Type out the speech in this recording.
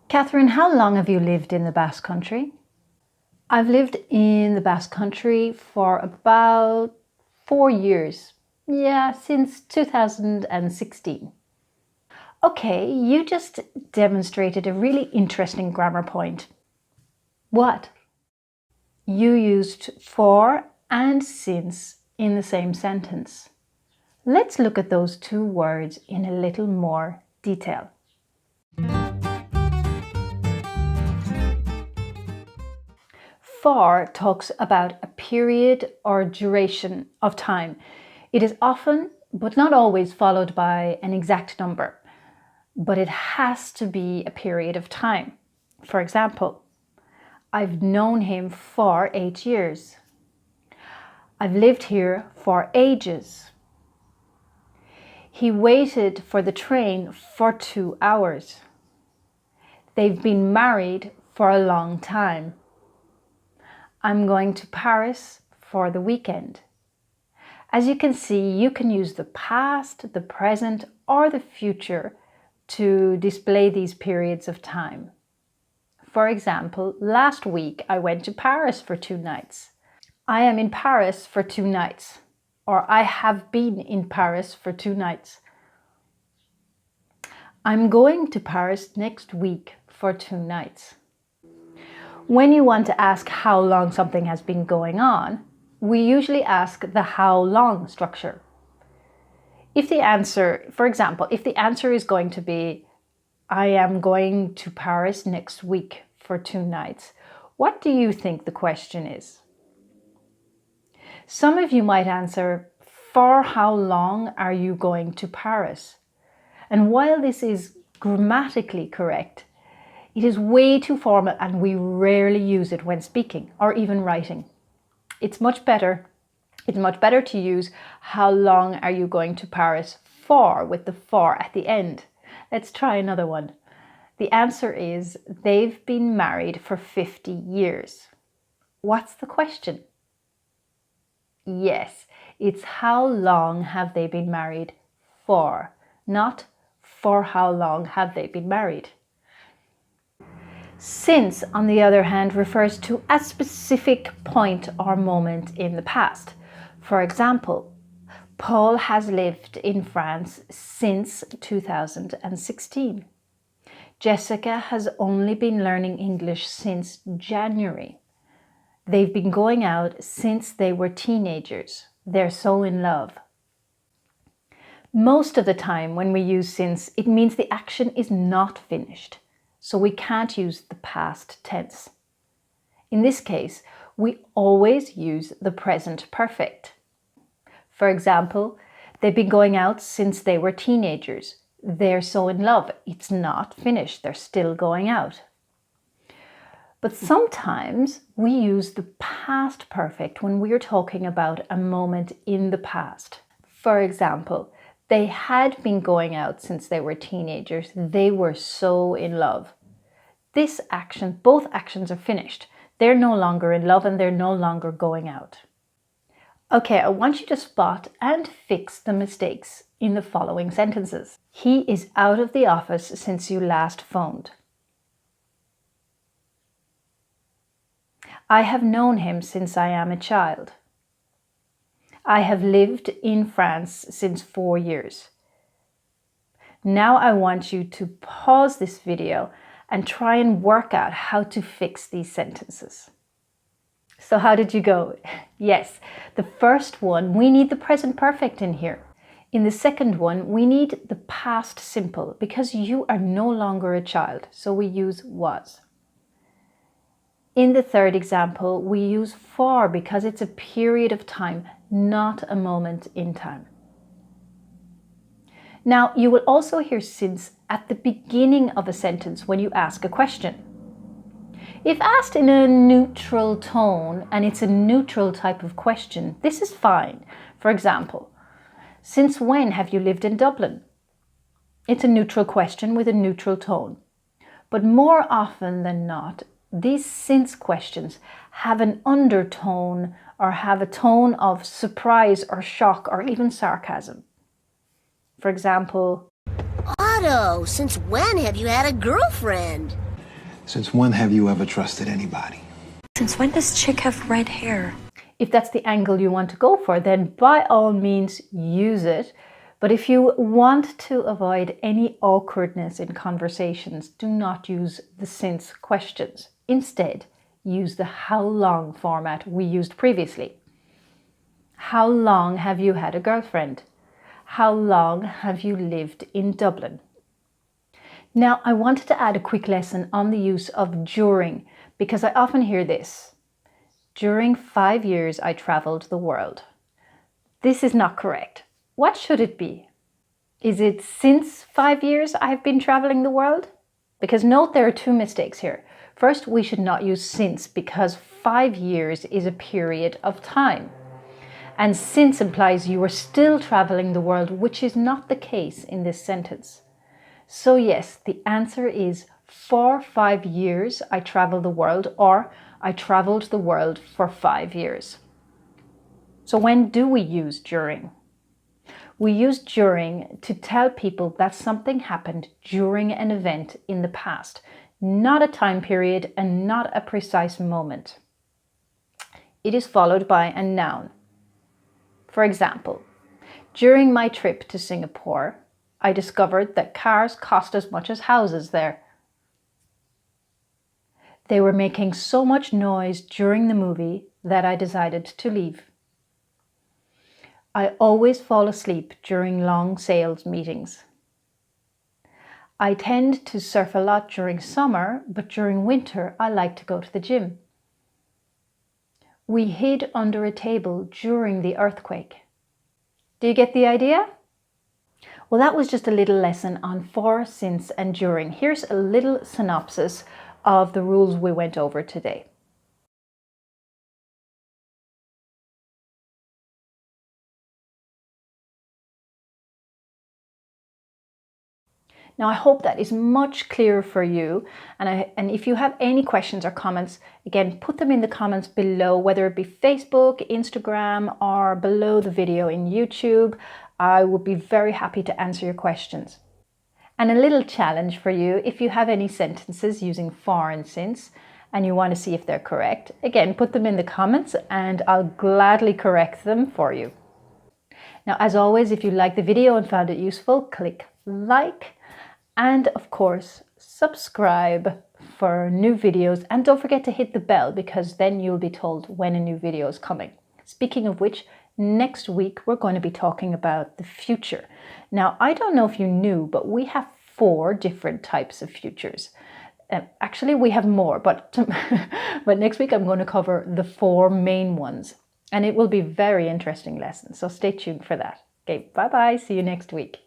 Kathryn, how long have you lived in the Basque Country? I've lived in the Basque Country for about 4 years. Yeah, since 2016. Okay, you just demonstrated a really interesting grammar point. What? You used for and since in the same sentence. Let's look at those two words in a little more detail. For talks about a period or duration of time. It is often, but not always, followed by an exact number, but it has to be a period of time. For example, I've known him for 8 years. I've lived here for ages. He waited for the train for 2 hours. They've been married for a long time. I'm going to Paris for the weekend. As you can see, you can use the past, the present, or the future to display these periods of time. For example, last week I went to Paris for 2 nights. I am in Paris for 2 nights. Or I have been in Paris for 2 nights. I'm going to Paris next week for 2 nights. When you want to ask how long something has been going on, we usually ask the how long structure. If the answer, for example, if the answer is going to be, I am going to Paris next week for 2 nights, what do you think the question is? Some of you might answer, for how long are you going to Paris? And while this is grammatically correct, it is way too formal and we rarely use it when speaking or even writing. It's much better to use how long are you going to Paris for with the for at the end. Let's try another one. The answer is they've been married for 50 years. What's the question? Yes, it's how long have they been married for, not for how long have they been married. Since, on the other hand, refers to a specific point or moment in the past. For example, Paul has lived in France since 2016. Jessica has only been learning English since January. They've been going out since they were teenagers. They're so in love. Most of the time when we use since, it means the action is not finished. So we can't use the past tense. In this case, we always use the present perfect. For example, they've been going out since they were teenagers. They're so in love. It's not finished. They're still going out. But sometimes we use the past perfect when we're talking about a moment in the past. For example, they had been going out since they were teenagers. They were so in love. This action, both actions are finished. They're no longer in love and they're no longer going out. Okay, I want you to spot and fix the mistakes in the following sentences. He is out of the office since you last phoned. I have known him since I am a child. I have lived in France since 4 years. Now I want you to pause this video and try and work out how to fix these sentences. So how did you go? Yes, the first one, we need the present perfect in here. In the second one, we need the past simple because you are no longer a child, so we use was. In the third example, we use for because it's a period of time, not a moment in time. Now, you will also hear since at the beginning of a sentence when you ask a question. If asked in a neutral tone and it's a neutral type of question, this is fine. For example, since when have you lived in Dublin? It's a neutral question with a neutral tone. But more often than not, these since questions have an undertone or have a tone of surprise or shock or even sarcasm. For example, Otto, since when have you had a girlfriend? Since when have you ever trusted anybody? Since when does Chick have red hair? If that's the angle you want to go for, then by all means use it. But if you want to avoid any awkwardness in conversations, do not use the since questions. Instead, use the how long format we used previously. How long have you had a girlfriend? How long have you lived in Dublin? Now, I wanted to add a quick lesson on the use of during, because I often hear this. During 5 years, I traveled the world. This is not correct. What should it be? Is it since 5 years I have been traveling the world? Because note there are two mistakes here. First, we should not use since because 5 years is a period of time. And since implies you are still traveling the world, which is not the case in this sentence. So yes, the answer is for 5 years I traveled the world, or I traveled the world for 5 years. So when do we use during? We use during to tell people that something happened during an event in the past, not a time period and not a precise moment. It is followed by a noun. For example, during my trip to Singapore, I discovered that cars cost as much as houses there. They were making so much noise during the movie that I decided to leave. I always fall asleep during long sales meetings. I tend to surf a lot during summer, but during winter I like to go to the gym. We hid under a table during the earthquake. Do you get the idea? Well, that was just a little lesson on for, since, and during. Here's a little synopsis of the rules we went over today. Now, I hope that is much clearer for you. And if you have any questions or comments, again, put them in the comments below, whether it be Facebook, Instagram, or below the video in YouTube. I would be very happy to answer your questions. And a little challenge for you, if you have any sentences using for and since, and you want to see if they're correct, again, put them in the comments and I'll gladly correct them for you. Now, as always, if you liked the video and found it useful, click like. And of course, subscribe for new videos, and don't forget to hit the bell because then you'll be told when a new video is coming. Speaking of which, next week we're going to be talking about the future. Now, I don't know if you knew, but we have 4 different types of futures. Actually, we have more, but next week I'm going to cover the 4 main ones, and it will be a very interesting lesson. So stay tuned for that. Okay, bye-bye. See you next week.